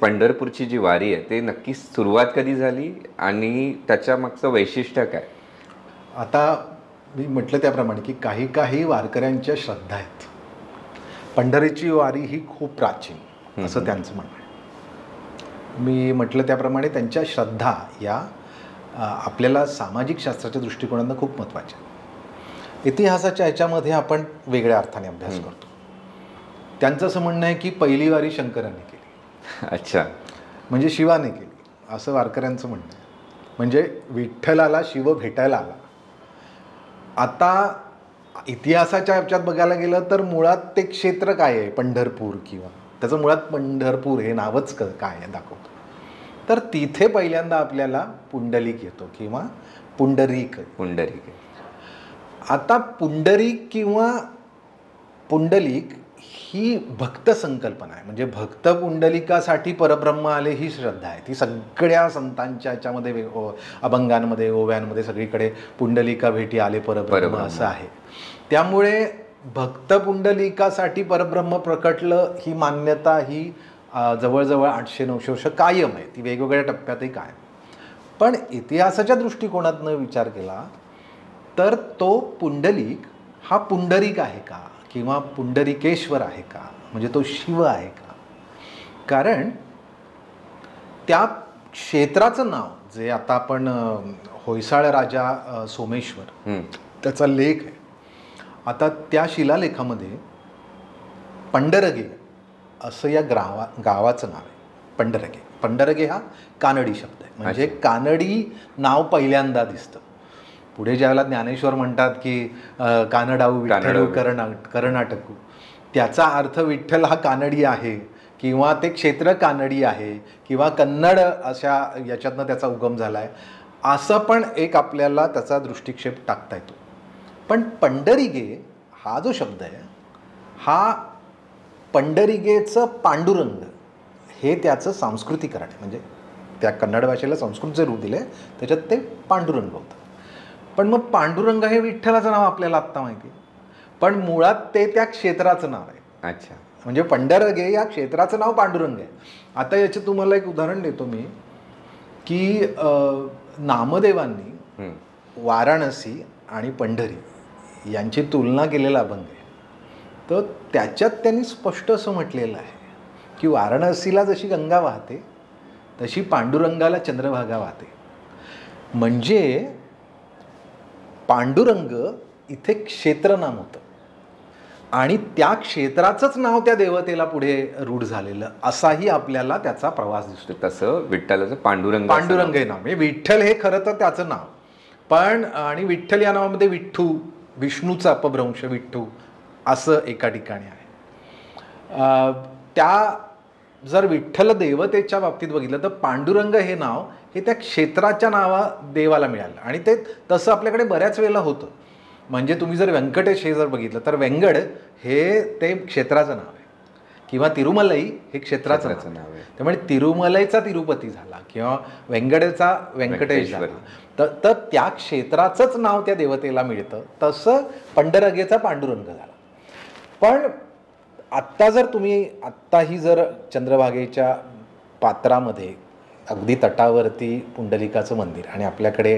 पंढरपूरची जी वारी आहे ते नक्की सुरुवात कधी झाली आणि त्याच्या मागचं वैशिष्ट्य काय? आता मी म्हटलं त्याप्रमाणे की काही काही वारकऱ्यांच्या श्रद्धा आहेत. पंढरीची वारी ही खूप प्राचीन असं त्यांचं म्हणणं आहे. मी म्हटलं त्याप्रमाणे त्यांच्या श्रद्धा या आपल्याला सामाजिक शास्त्राच्या दृष्टिकोनातून खूप महत्त्वाच्या. इतिहासाच्या ह्याच्यामध्ये आपण वेगळ्या अर्थाने अभ्यास करतो. त्यांचं असं म्हणणं आहे की पहिली वारी शंकराने केली. अच्छा. म्हणजे शिवाने केली असं वारकऱ्यांचं म्हणणं आहे. म्हणजे विठ्ठलाला शिव भेटायला आला. आता इतिहासाच्या ह्याच्यात बघायला गेलं तर मुळात ते क्षेत्र काय आहे पंढरपूर, किंवा त्याचं मुळात पंढरपूर हे नावच काय आहे दाखवतो. तर तिथे पहिल्यांदा आपल्याला पुंडलिक येतो किंवा पुंडरीक. आता पुंडरीक किंवा पुंडलिक ही भक्त संकल्पना आहे. म्हणजे भक्त पुंडलिकासाठी परब्रह्म आले ही श्रद्धा आहे. ती सगळ्या संतांच्या ह्याच्यामध्ये अभंगांमध्ये ओव्यांमध्ये सगळीकडे पुंडलिका भेटी आले परब्रह्म असं आहे. त्यामुळे भक्त पुंडलिकासाठी परब्रह्म प्रकटलं ही मान्यता ही जवळजवळ 800-900 वर्ष कायम आहे. ती वेगवेगळ्या टप्प्यातही कायम. पण इतिहासाच्या दृष्टिकोनातनं विचार केला तर तो पुंडलिक हा पुंडरीक आहे का किंवा पुंडरिकेश्वर आहे का, म्हणजे तो शिव आहे का? कारण त्या क्षेत्राचं नाव जे आता आपण होयसाळ राजा सोमेश्वर त्याचा लेख आहे. आता त्या शिलालेखामध्ये पंढरगे असं या गावाचं नाव आहे. पंढरगे हा कानडी शब्द आहे. म्हणजे कानडी नाव पहिल्यांदा दिसतं. पुढे ज्यावेळेला ज्ञानेश्वर म्हणतात की कानडाऊ विठ्ठल कर्नाटकू, त्याचा अर्थ विठ्ठल हा कानडी आहे किंवा ते क्षेत्र कानडी आहे किंवा कन्नड अशा याच्यातनं त्याचा उगम झाला आहे असं पण एक आपल्याला त्याचा दृष्टिक्षेप टाकता येतो. पण पंढरीगे हा जो शब्द आहे हा पंढरीगेचं पांडुरंग हे त्याचं सांस्कृतिकरण आहे. म्हणजे त्या कन्नड भाषेला संस्कृतचे रूप दिले त्याच्यात ते पांडुरंग होतं. पण मग पांडुरंग हे विठ्ठलाचं नाव आपल्याला आत्ता माहिती आहे, पण मुळात ते त्या क्षेत्राचं नाव आहे. अच्छा. म्हणजे पंढरगे या क्षेत्राचं नाव पांडुरंग आहे. आता याचे तुम्हाला एक उदाहरण देतो मी की नामदेवांनी वाराणसी आणि पंढरी यांची तुलना केलेला अभंग आहे. तर त्याच्यात त्यांनी स्पष्ट असं म्हटलेलं आहे की वाराणसीला जशी गंगा वाहते तशी पांडुरंगाला चंद्रभागा वाहते. म्हणजे पांडुरंग इथे क्षेत्रनाम होतं आणि त्या क्षेत्राचंच नाव त्या देवतेला पुढे रूढ झालेलं असाही आपल्याला त्याचा प्रवास दिसतो. तसं विठ्ठलाचं पांडुरंग हे नाव म्हणजे विठ्ठल हे खरं तर त्याचं नाव. पण आणि विठ्ठल या नावामध्ये विठ्ठू, विष्णूचा अपभ्रंश विठ्ठू असं एका ठिकाणी आहे. त्या जर विठ्ठल देवतेच्या बाबतीत बघितलं तर पांडुरंग हे नाव हे त्या क्षेत्राच्या देवाला मिळालं आणि ते तसं आपल्याकडे बऱ्याच वेळेला होतं. म्हणजे तुम्ही जर व्यंकटेश हे जर बघितलं तर वेंगड हे ते क्षेत्राचं नाव आहे किंवा तिरुमलाई हे क्षेत्राचं नाव आहे. त्यामुळे तिरुमलईचा तिरुपती झाला किंवा वेंगडचा व्यंकटेश झाला तर त्या क्षेत्राचंच नाव त्या देवतेला मिळतं. तसं पंढरगेचा पांडुरंग झाला. पण आत्ता जर तुम्ही आत्ताही जर चंद्रभागेच्या पात्रामध्ये अगदी तटावरती पुंडलिकाचं मंदिर आणि आपल्याकडे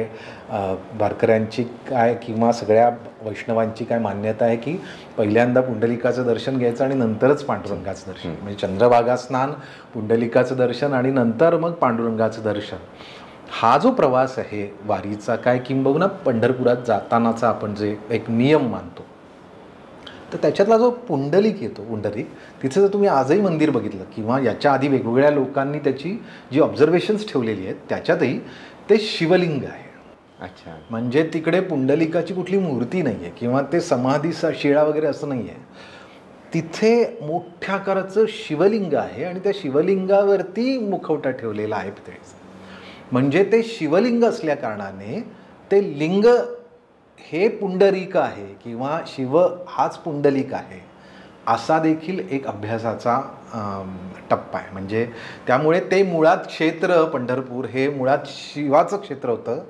वारकऱ्यांची काय किंवा सगळ्या वैष्णवांची काय मान्यता आहे की पहिल्यांदा पुंडलिकाचं दर्शन घ्यायचं आणि नंतरच पांडुरंगाचं दर्शन. म्हणजे चंद्रभागा स्नान, पुंडलिकाचं दर्शन आणि नंतर मग पांडुरंगाचं दर्शन. हा जो प्रवास आहे वारीचा काय किंबहुना पंढरपुरात जातानाचा आपण जे एक नियम मानतो तर त्याच्यातला जो पुंडलिक येतो पुंडलिक तिथे जर तुम्ही आजही मंदिर बघितलं किंवा याच्या आधी वेगवेगळ्या लोकांनी त्याची जी ऑब्झर्वेशन्स ठेवलेली आहेत त्याच्यातही ते शिवलिंग आहे. अच्छा. म्हणजे तिकडे पुंडलिकाची कुठली मूर्ती नाही आहे किंवा ते समाधीचा शिळा वगैरे असं नाही आहे. तिथे मोठ्या आकाराचं शिवलिंग आहे आणि त्या शिवलिंगावरती मुखवटा ठेवलेला आहे पितळेचा. म्हणजे ते शिवलिंग असल्या कारणाने ते लिंग हे पुंडरीक आहे किंवा शिव हाच पुंडलिक आहे असा देखील एक अभ्यासाचा टप्पा आहे. म्हणजे त्यामुळे ते मुळात क्षेत्र पंढरपूर हे मुळात शिवाचं क्षेत्र होतं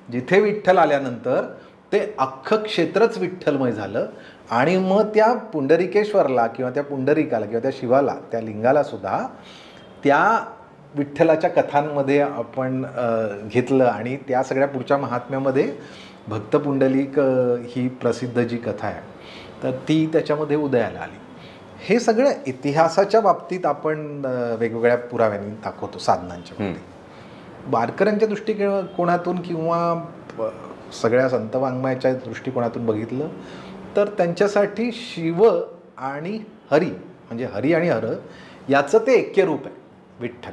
जिथे विठ्ठल आल्यानंतर ते अख्खं क्षेत्रच विठ्ठलमय झालं आणि मग त्या पुंडरिकेश्वरला किंवा त्या पुंडरिकाला किंवा त्या शिवाला त्या लिंगाला सुद्धा त्या विठ्ठलाच्या कथांमध्ये आपण घेतलं आणि त्या सगळ्या पुढच्या महात्म्यामध्ये भक्त पुंडलिक ही प्रसिद्ध जी कथा आहे तर ती त्याच्यामध्ये उदयाला आली. हे सगळं इतिहासाच्या बाबतीत आपण वेगवेगळ्या पुराव्यांनी दाखवतो साधनांच्या बाबतीत. वारकऱ्यांच्या दृष्टिकोनातून किंवा सगळ्या संत वाङ्मयाच्या दृष्टिकोनातून बघितलं तर त्यांच्यासाठी शिव आणि हरी म्हणजे हरी आणि हर याचं ते ऐक्यरूप आहे विठ्ठल.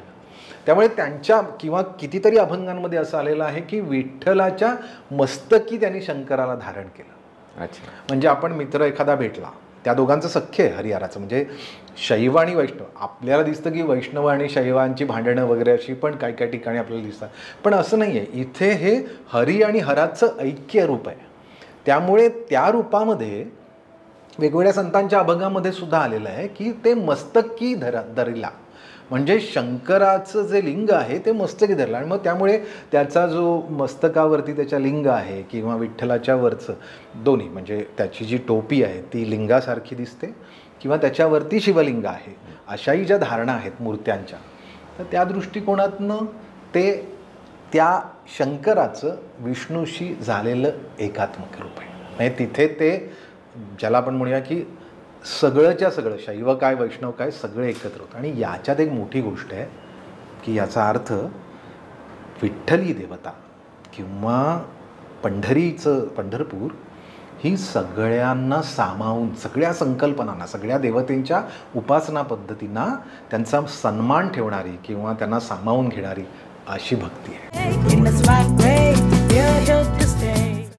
त्यामुळे त्यांच्या किंवा कितीतरी अभंगांमध्ये असं आलेलं आहे की विठ्ठलाच्या मस्तकी त्यांनी शंकराला धारण केलं. अच्छा. म्हणजे आपण मित्र एखादा भेटला, त्या दोघांचं सख्य आहे हरिहराचं, म्हणजे शैव आणि वैष्णव. आपल्याला दिसतं की वैष्णव आणि शैवांची भांडणं वगैरे अशी पण काही काही ठिकाणी आपल्याला दिसतात, पण असं नाही आहे. इथे हे हरी आणि हराचं ऐक्य रूप आहे. त्यामुळे त्या रूपामध्ये वेगवेगळ्या संतांच्या अभंगामध्ये सुद्धा आलेलं आहे की ते मस्तकी धरिला, म्हणजे शंकराचं जे लिंग आहे ते मस्तकी धरलं. आणि मग त्यामुळे त्याचा जो मस्तकावरती त्याच्या लिंग आहे किंवा विठ्ठलाच्या वरचं दोन्ही म्हणजे त्याची जी टोपी आहे ती लिंगासारखी दिसते किंवा त्याच्यावरती शिवलिंग आहे, अशाही ज्या धारणा आहेत मूर्त्यांच्या, तर त्या दृष्टिकोनातनं ते त्या शंकराचं विष्णूशी झालेलं एकात्मक रूप आहे. म्हणजे तिथे ते ज्याला आपण म्हणूया की सगळंच्या सगळं शैव काय वैष्णव काय सगळं एकत्र होतं. आणि याच्यात एक मोठी गोष्ट आहे की याचा अर्थ विठ्ठली देवता किंवा पंढरपूर ही सगळ्यांना सामावून सगळ्या संकल्पनांना सगळ्या देवतेंच्या उपासना पद्धतींना त्यांचा सन्मान ठेवणारी किंवा त्यांना सामावून घेणारी अशी भक्ती आहे.